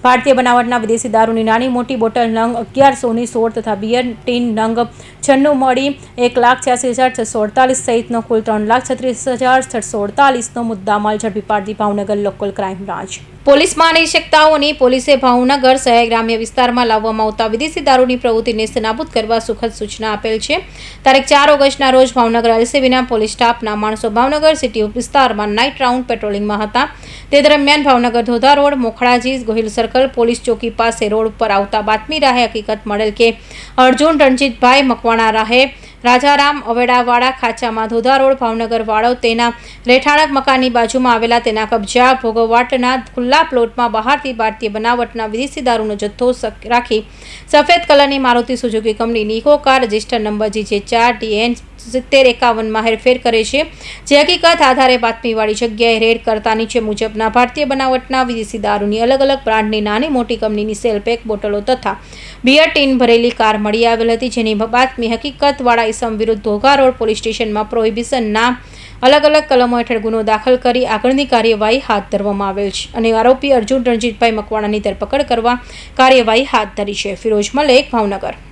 ભારતીય બનાવટના વિદેશી દારૂની નાની મોટી બોટલ નંગ 1100ની 16 તથા બિયર ટીન નંગ 96 મળી 1,86,648 સહિતનો કુલ 3,36,648નો મુદ્દામાલ ઝડપી પાડતી Bhavnagar local crime branch police મહાનિરીક્ષકતાઓની પોલીસે ભાવનગર શહેર ગ્રામ્ય વિસ્તારમાં લાવવામાં આવતા વિદેશી દારૂની પ્રવૃત્તિને નાબૂદ કરવા સુખદ સૂચના આપેલ છે। તારીખ 4 ઓગસ્ટના રોજ ભાવનગર એલસીબીના પોલીસ સ્ટાફના માણસો ભાવનગર સિટી વિસ્તારમાં નાઇટ રાઉન્ડ પેટ્રોલિંગમાં હતા। તે દરમિયાન Bhavnagar Ghogha road Mokhdaji Gohil circle police ચોકી પાસે રોડ ઉપર આવતા બાતમી રાહે હકીકત મળેલ કે અર્જુન રણજીતભાઈ મકવાણા રાહે રાજારામ અવેડાવાળા ખાચામાં ધોધા રોડ ભાવનગર વાળો તેના રહેઠાણક મકાનની બાજુમાં આવેલા તેના કબજા ભોગવટના ખુલ્લા પ્લોટમાં બહારથી ભારતીય બનાવટના વિદેશી દારૂનો જથ્થો રાખી સફેદ કલરની મારુતિ સુઝુકી કંપનીની Eeco car register number GJ4DN 7051માં હેરફેર કરે છે। જે હકીકત આધારે બાતમીવાળી જગ્યાએ રેડ કરતા નીચે મુજબના ભારતીય બનાવટના વિદેશી દારૂની અલગ અલગ બ્રાન્ડની નાની મોટી કંપનીની સેલ પેક બોટલો તથા બિયર ટીન ભરેલી કાર મળી આવેલ હતી। જેની બાતમી હકીકતવાળા ઇસમ વિરુદ્ધ ઘોઘા રોડ પોલીસ સ્ટેશનમાં પ્રોહિબિશનના અલગ અલગ કલમો હેઠળ ગુનો દાખલ કરી આગળની કાર્યવાહી હાથ ધરવામાં આવેલ છે અને આરોપી અર્જુન રણજીતભાઈ મકવાણાની ધરપકડ કરવા કાર્યવાહી હાથ ધરી છે। ફિરોજ મલેક, ભાવનગર।